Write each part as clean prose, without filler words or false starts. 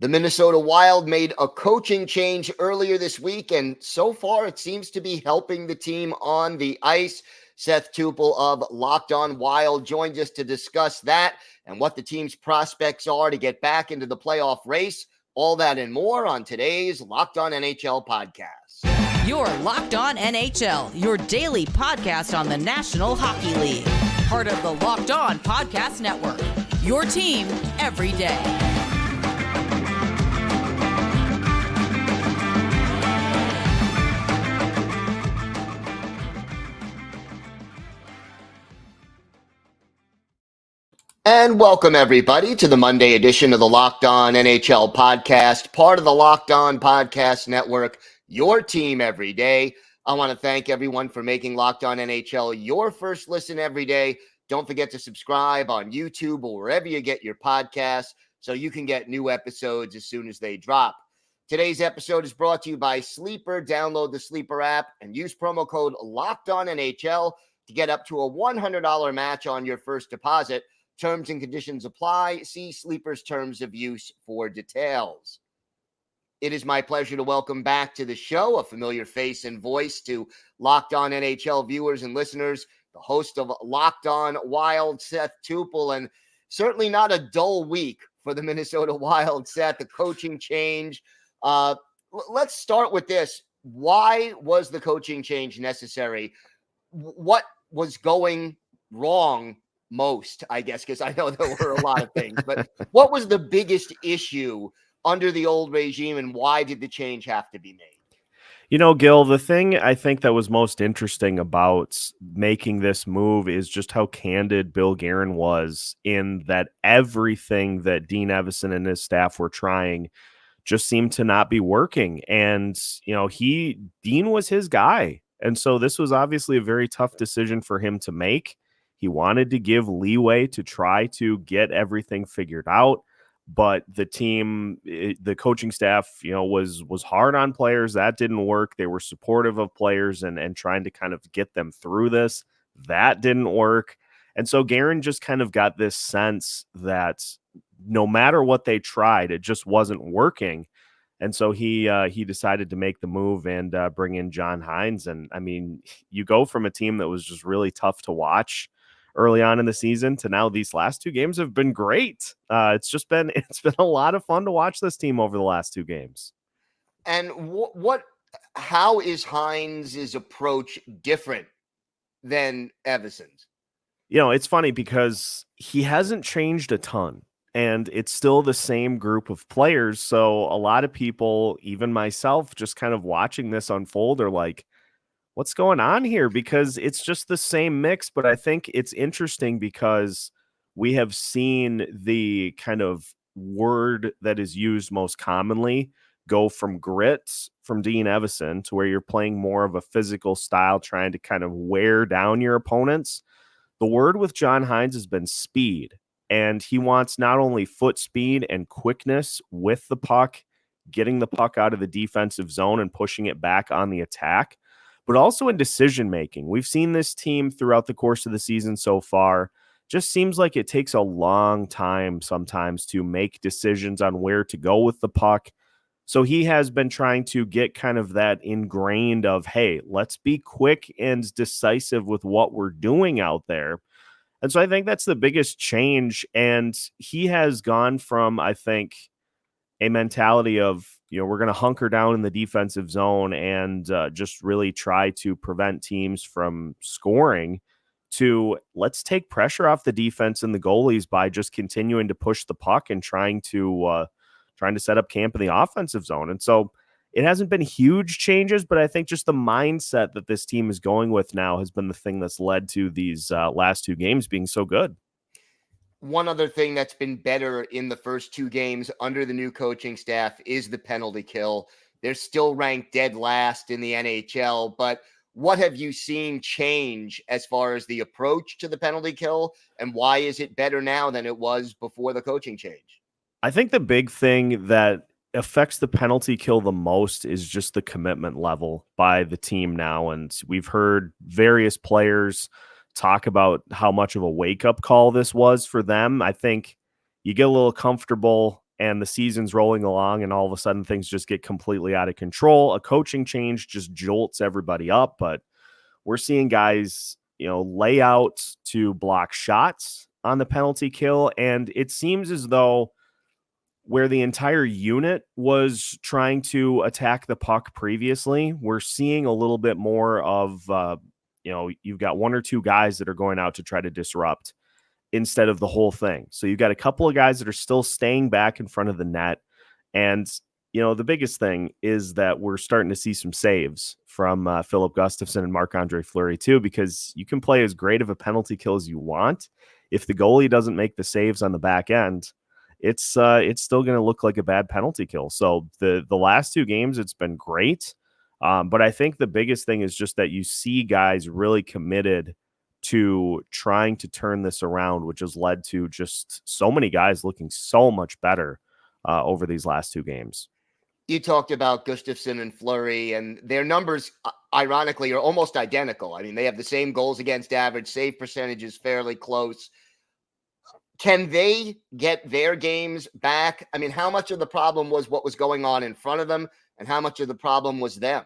The Minnesota Wild made a coaching change earlier this week, and so far it seems to be helping the team on the ice. Seth Toupal of Locked On Wild joins us to discuss that and what the team's prospects are to get back into the playoff race. All that and more on today's Locked On NHL podcast. You're Locked On NHL, your daily podcast on the National Hockey League. Part of the Locked On Podcast Network, your team every day. And welcome, everybody, to the Monday edition of the Locked On NHL podcast, part of the Locked On Podcast Network, your team every day. I want to thank everyone for making Locked On NHL your first listen every day. Don't forget to subscribe on YouTube or wherever you get your podcasts so you can get new episodes as soon as they drop. Today's episode is brought to you by Sleeper. Download the Sleeper app and use promo code LOCKEDONNHL to get up to a $100 match on your first deposit. Terms and conditions apply. See Sleeper's terms of use for details. It is my pleasure to welcome back to the show a familiar face and voice to Locked On NHL viewers and listeners, the host of Locked On Wild, Seth Toupal, and certainly not a dull week for the Minnesota Wild, Seth, the coaching change. Let's start with this. Why was the coaching change necessary? What was going wrong most, I guess, because I know there were a lot of things, but what was the biggest issue under the old regime and why did the change have to be made? You know, Gil, the thing I think that was most interesting about making this move is just how candid Bill Guerin was in that everything that Dean Evason and his staff were trying just seemed to not be working. And, you know, Dean was his guy. And so this was obviously a very tough decision for him to make. He wanted to give leeway to try to get everything figured out, but the team, the coaching staff, you know, was hard on players. That didn't work. They were supportive of players and trying to kind of get them through this. That didn't work. And so Guerin just kind of got this sense that no matter what they tried, it just wasn't working. And so he decided to make the move and bring in John Hynes. And I mean, you go from a team that was just really tough to watch early on in the season to now these last two games have been great. It's been a lot of fun to watch this team over the last two games. And how is Hynes' approach different than Evason's? You know, it's funny because he hasn't changed a ton and it's still the same group of players. So a lot of people, even myself, just kind of watching this unfold are like, what's going on here? Because it's just the same mix. But I think it's interesting because we have seen the kind of word that is used most commonly go from grit from Dean Evason to where you're playing more of a physical style, trying to kind of wear down your opponents. The word with John Hynes has been speed, and he wants not only foot speed and quickness with the puck, getting the puck out of the defensive zone and pushing it back on the attack, but also in decision-making. We've seen this team throughout the course of the season so far. Just seems like it takes a long time sometimes to make decisions on where to go with the puck. So he has been trying to get kind of that ingrained of, hey, let's be quick and decisive with what we're doing out there. And so I think that's the biggest change. And he has gone from, I think, a mentality of, you know, we're going to hunker down in the defensive zone and just really try to prevent teams from scoring to let's take pressure off the defense and the goalies by just continuing to push the puck and trying to set up camp in the offensive zone. And so it hasn't been huge changes, but I think just the mindset that this team is going with now has been the thing that's led to these last two games being so good. One other thing that's been better in the first two games under the new coaching staff is the penalty kill. They're still ranked dead last in the NHL, but what have you seen change as far as the approach to the penalty kill, and why is it better now than it was before the coaching change? I think the big thing that affects the penalty kill the most is just the commitment level by the team now. And we've heard various players talk about how much of a wake-up call this was for them. I think you get a little comfortable and the season's rolling along and all of a sudden things just get completely out of control. A coaching change just jolts everybody up, but we're seeing guys, lay out to block shots on the penalty kill. And it seems as though where the entire unit was trying to attack the puck previously, we're seeing a little bit more of, you've got one or two guys that are going out to try to disrupt instead of the whole thing. So you've got a couple of guys that are still staying back in front of the net. And, the biggest thing is that we're starting to see some saves from Philip Gustafsson and Marc-Andre Fleury too, because you can play as great of a penalty kill as you want. If the goalie doesn't make the saves on the back end, it's still going to look like a bad penalty kill. So the last two games, it's been great. But I think the biggest thing is just that you see guys really committed to trying to turn this around, which has led to just so many guys looking so much better over these last two games. You talked about Gustafsson and Fleury, and their numbers, ironically, are almost identical. I mean, they have the same goals against average, save percentage is fairly close. Can they get their games back? I mean, how much of the problem was what was going on in front of them, and how much of the problem was them?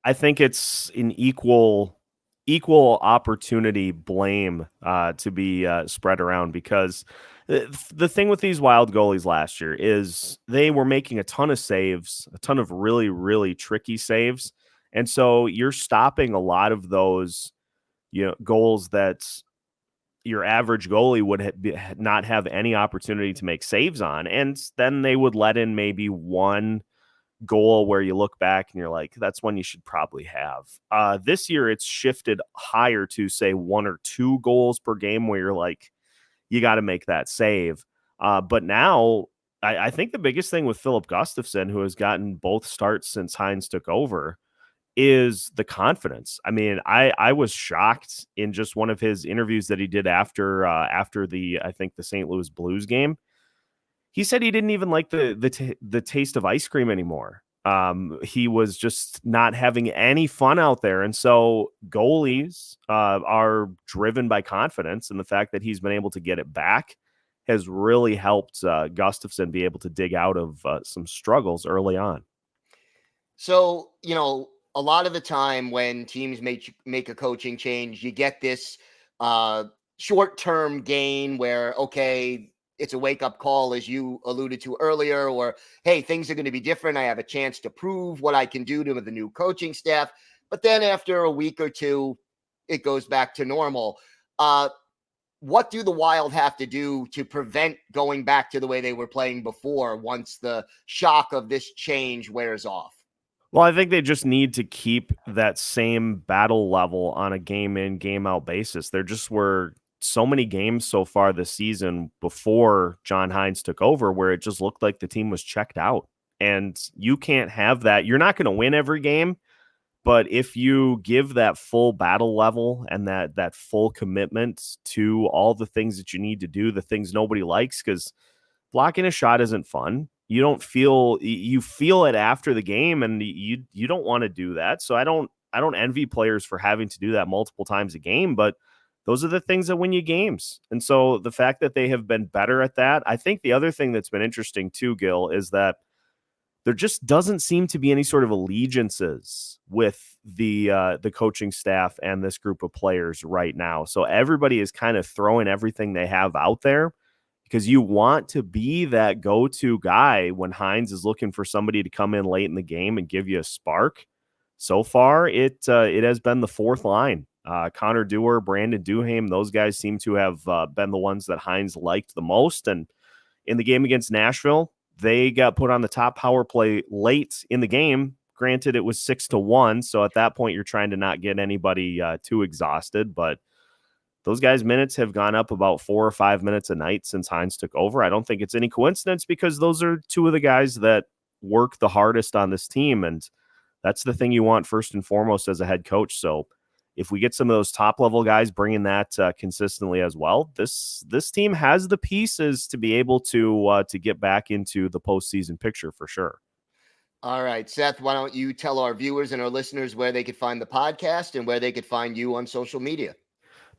I think it's an equal opportunity blame to be spread around, because the thing with these Wild goalies last year is they were making a ton of saves, a ton of really, really tricky saves. And so you're stopping a lot of those, goals that your average goalie would not have any opportunity to make saves on. And then they would let in maybe one goal where you look back and you're like, that's one you should probably have. This year it's shifted higher to say 1 or 2 goals per game where you're like, you got to make that save. But now I think the biggest thing with Philip Gustafsson, who has gotten both starts since Hynes took over, is the confidence. I mean, I was shocked in just one of his interviews that he did after the St. Louis Blues game. He said he didn't even like the taste of ice cream anymore. He was just not having any fun out there. And so goalies are driven by confidence, and the fact that he's been able to get it back has really helped Gustafsson be able to dig out of some struggles early on. So, a lot of the time when teams make a coaching change, you get this short-term gain where, okay, it's a wake-up call, as you alluded to earlier, or, hey, things are going to be different. I have a chance to prove what I can do to the new coaching staff. But then after a week or two, it goes back to normal. What do the Wild have to do to prevent going back to the way they were playing before once the shock of this change wears off? Well, I think they just need to keep that same battle level on a game in, game out basis. There just were so many games so far this season before John Hynes took over where it just looked like the team was checked out. And you can't have that. You're not going to win every game, but if you give that full battle level and that full commitment to all the things that you need to do, the things nobody likes, because blocking a shot isn't fun. You feel it after the game, and you don't want to do that. So I don't envy players for having to do that multiple times a game, but those are the things that win you games. And so the fact that they have been better at that, I think the other thing that's been interesting too, Gil, is that there just doesn't seem to be any sort of allegiances with the coaching staff and this group of players right now. So everybody is kind of throwing everything they have out there, because you want to be that go-to guy when Hynes is looking for somebody to come in late in the game and give you a spark. So far, it has been the fourth line. Connor Dewar, Brandon Duhaime, those guys seem to have been the ones that Hynes liked the most. And in the game against Nashville, they got put on the top power play late in the game. Granted, it was 6-1, so at that point, you're trying to not get anybody too exhausted, but those guys' minutes have gone up about 4 or 5 minutes a night since Hynes took over. I don't think it's any coincidence, because those are two of the guys that work the hardest on this team, and that's the thing you want first and foremost as a head coach. So if we get some of those top-level guys bringing that consistently as well, this team has the pieces to be able to get back into the postseason picture for sure. All right, Seth, why don't you tell our viewers and our listeners where they could find the podcast and where they could find you on social media?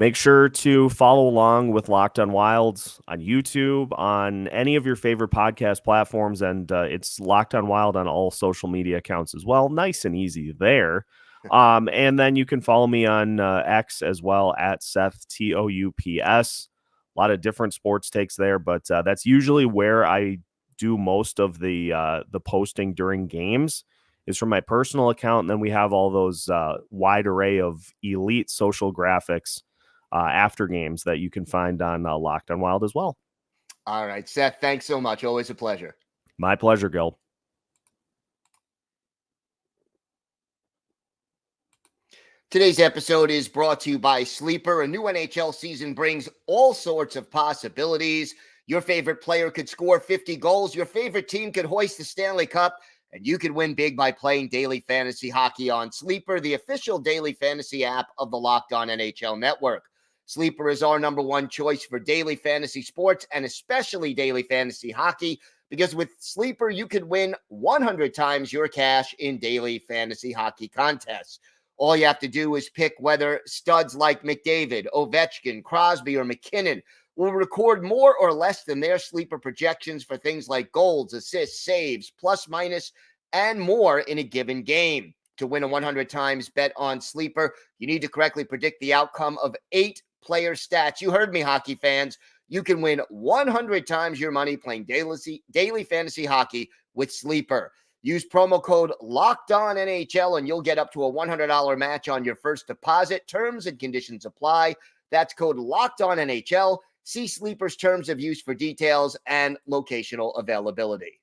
Make sure to follow along with Locked On Wilds on YouTube, on any of your favorite podcast platforms, and it's Locked On Wild on all social media accounts as well. Nice and easy there. And then you can follow me on X as well at Seth TOUPS. A lot of different sports takes there, but that's usually where I do most of the posting during games is from my personal account. And then we have all those wide array of elite social graphics after games that you can find on Locked On Wild as well. All right, Seth, thanks so much. Always a pleasure. My pleasure, Gil. Today's episode is brought to you by Sleeper. A new NHL season brings all sorts of possibilities. Your favorite player could score 50 goals. Your favorite team could hoist the Stanley Cup. And you could win big by playing daily fantasy hockey on Sleeper, the official daily fantasy app of the Locked On NHL Network. Sleeper is our number one choice for daily fantasy sports and especially daily fantasy hockey, because with Sleeper, you could win 100 times your cash in daily fantasy hockey contests. All you have to do is pick whether studs like McDavid, Ovechkin, Crosby, or McKinnon will record more or less than their Sleeper projections for things like goals, assists, saves, plus, minus, and more in a given game. To win a 100 times bet on Sleeper, you need to correctly predict the outcome of 8 player stats. You heard me, hockey fans. You can win 100 times your money playing daily fantasy hockey with Sleeper. Use promo code LOCKEDONNHL and you'll get up to a $100 match on your first deposit. Terms and conditions apply. That's code LOCKEDONNHL. See Sleeper's terms of use for details and locational availability.